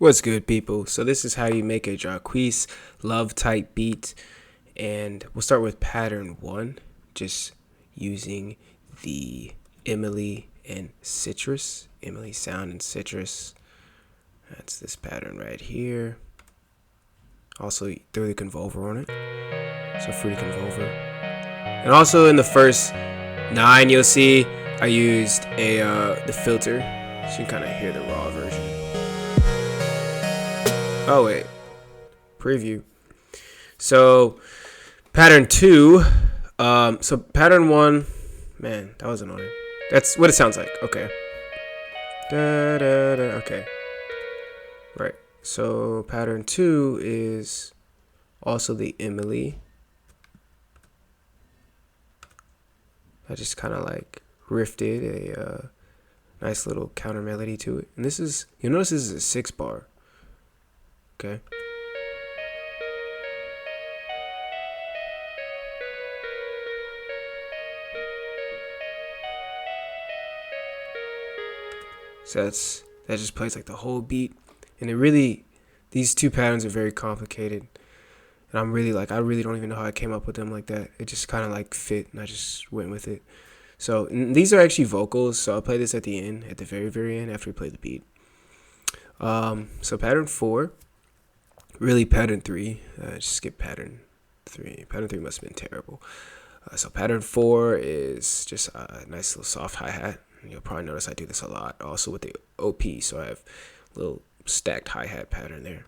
What's good, people? So this is how you make a Jacquees love type beat, and we'll start with pattern 1, just using the Emily and Citrus, Emily sound and Citrus. That's this pattern right here. Also throw the convolver on it, so fruity convolver. And also in the first 9, you'll see I used the filter, so you can kind of hear the raw version. Oh wait, preview. So pattern 2, so pattern 1, man, that was annoying. That's what it sounds like. Okay. Da, da, da. Okay. Right. So pattern 2 is also the Emily. I just kind of like riffed a nice little counter melody to it. And this is, you'll notice this is a 6 bar. Okay. So that just plays like the whole beat, and these two patterns are very complicated, and I really don't even know how I came up with them like that. It just kind of like fit, and I just went with it. So these are actually vocals, so I'll play this at the end, at the very end after we play the beat. So pattern 4, really pattern 3. Just skip pattern 3. Pattern 3 must have been terrible. So pattern 4 is just a nice little soft hi-hat. You'll probably notice I do this a lot. Also with the OP, so I have a little stacked hi-hat pattern there.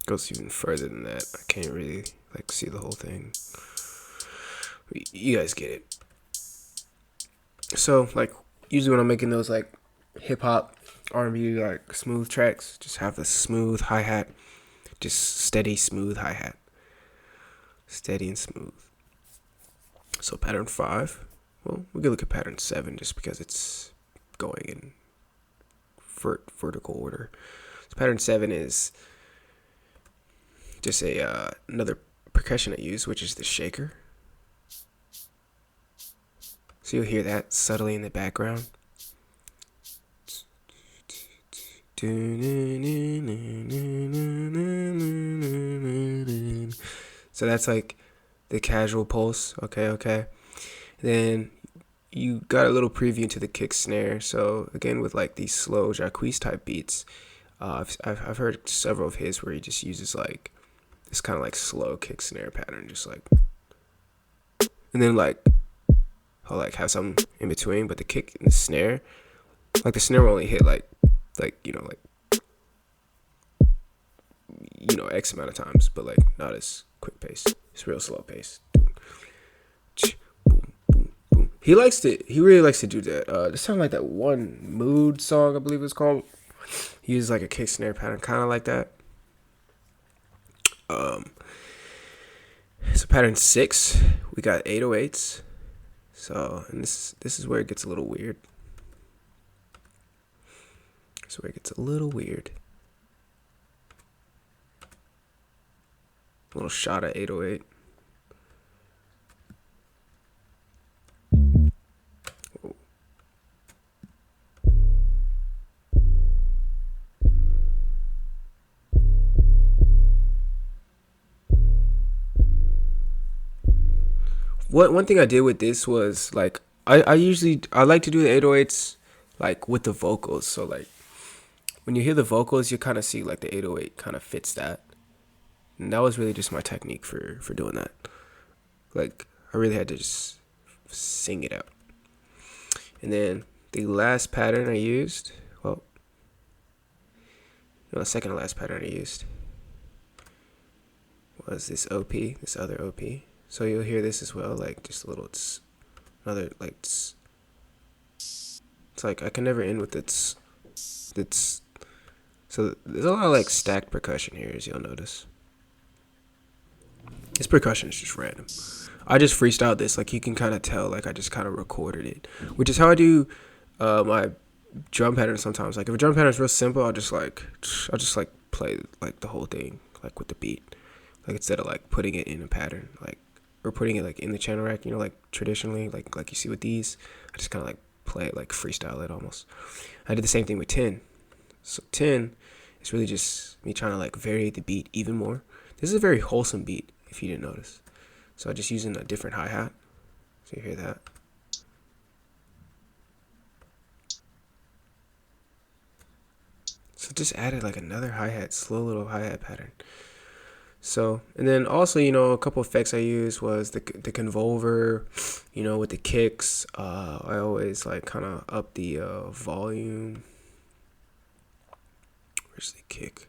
Goes even further than that. I can't really like see the whole thing. You guys get it. So like usually when I'm making those like hip hop, R&B like smooth tracks, just have the smooth hi-hat, just steady smooth hi-hat, steady and smooth. So pattern 5, well, we can look at pattern 7 just because it's going in vertical order. So pattern 7 is just another percussion I use, which is the shaker. So you'll hear that subtly in the background. So that's like the casual pulse. Okay. Then you got a little preview into the kick snare. So again, with like these slow Jacquees type beats, I've heard several of his where he just uses like this kind of like slow kick snare pattern, just like, and then like I'll like have something in between, but the kick and the snare, like the snare will only hit like X amount of times, but like not as quick pace. It's real slow pace. Boom, boom, boom. He really likes to do that. This sounds like that one Mood song, I believe it's called. He uses like a kick snare pattern, kind of like that. So pattern 6, we got 808s. So, and this is where it gets a little weird. This is where it gets a little weird. A little shot of 808. One thing I did with this was like I like to do the 808s like with the vocals. So like when you hear the vocals, you kind of see like the 808 kind of fits that. And that was really just my technique for doing that. Like I really had to just sing it out. And then the last pattern I used, the second to last pattern I used was this OP, this other OP. So you'll hear this as well, like just a little another like it's like I can never end with it's. So there's a lot of like stacked percussion here, as you'll notice. This percussion is just random. I just freestyled this, like you can kind of tell, like I just kind of recorded it, which is how I do my drum pattern sometimes. Like if a drum pattern is real simple, I'll just like play like the whole thing like with the beat. like instead of like putting it in a pattern, like, or putting it like in the channel rack, you know, like traditionally, like you see with these. I just kind of like play it, like freestyle it almost. I did the same thing with 10. So 10 is really just me trying to like vary the beat even more. This is a very wholesome beat, if you didn't notice. So I'm just using a different hi-hat. So you hear that. So just added like another hi-hat, slow little hi-hat pattern. So, and then also, you know, a couple effects I used was the convolver, you know, with the kicks. I always like kind of up the volume. Where's the kick?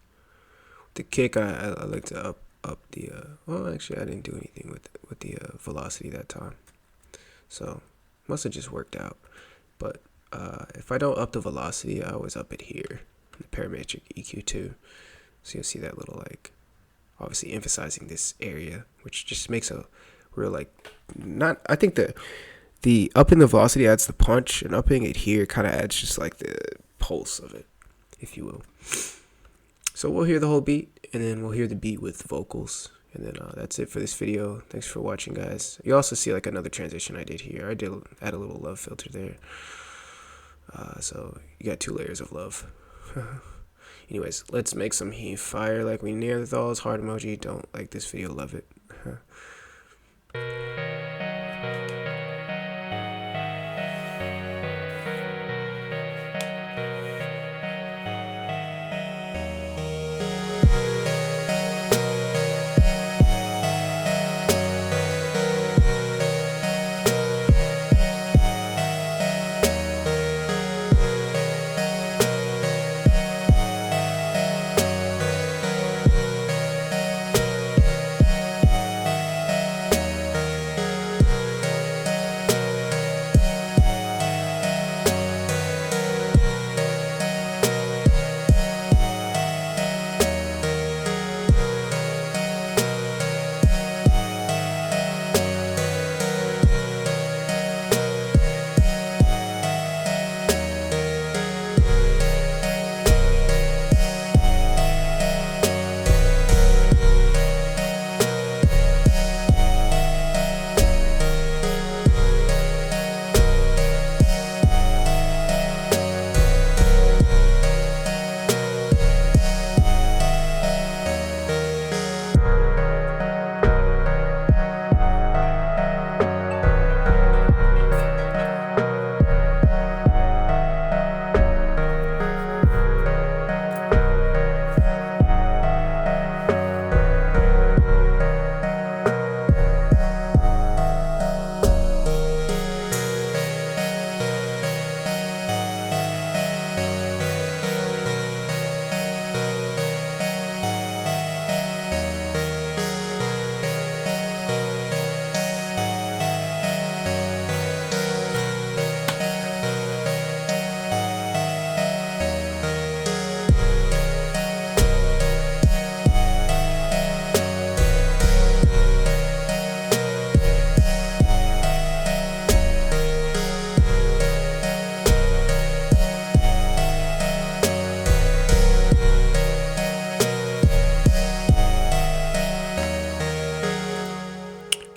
The kick, I like to up the, well, actually I didn't do anything with the velocity that time. So, must have just worked out. But if I don't up the velocity, I always up it here, the parametric EQ too. So you'll see that little like, obviously emphasizing this area, which just makes a real like, not, I think the upping the velocity adds the punch, and upping it here kind of adds just like the pulse of it, if you will. So we'll hear the whole beat, and then we'll hear the beat with vocals, and then that's it for this video. Thanks for watching, guys. You also see like another transition I did here. I did add a little love filter there. So you got 2 layers of love. Anyways, let's make some heat fire like we Neanderthals. Heart emoji. Don't like this video, love it.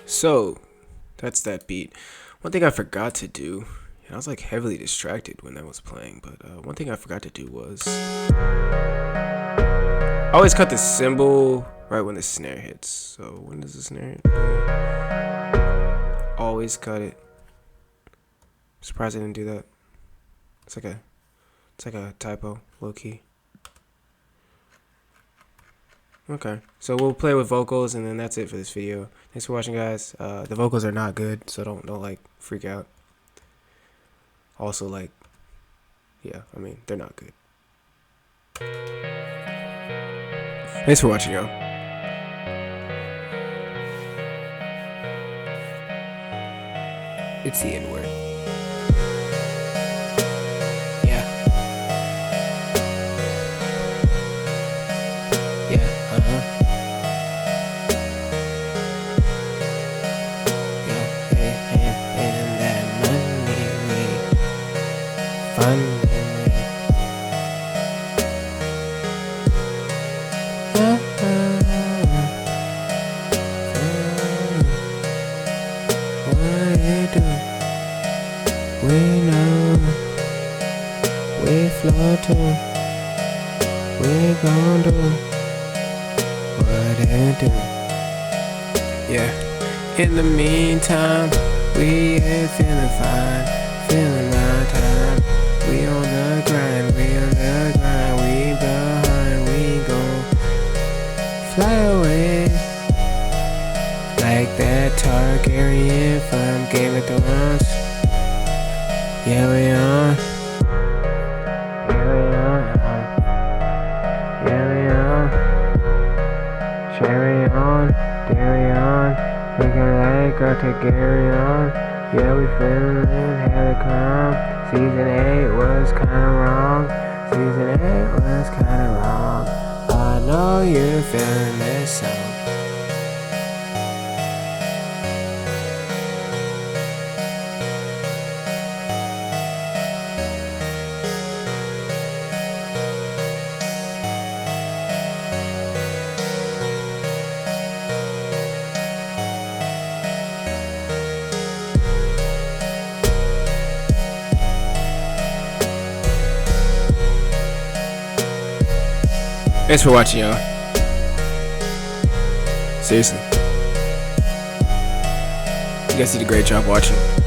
So that's that beat. One thing I forgot to do, and I was like heavily distracted when that was playing, but one thing I forgot to do was I always cut the cymbal right when the snare hits. So when does the snare hit? Always cut it. Surprised I didn't do that. It's like a typo, low key. Okay, so we'll play with vocals, and then that's it for this video. Thanks for watching, guys. The vocals are not good, so don't like freak out. Also, like, yeah, I mean, they're not good. Thanks for watching, y'all. It's the N-word. Yeah. In the meantime, we ain't feeling fine, feeling my time. We on the grind, we on the grind, we behind, we gon' fly away like that Targaryen from Game of Thrones. Yeah, we on. Yeah, we on. Yeah, we on. Cherry on, dairy on, looking like a Targaryen. Yeah, we feeling hella calm. Season 8 was kinda wrong. Season 8 was kinda wrong. I know you're feeling this song. Thanks for watching, y'all. Seriously. You guys did a great job watching.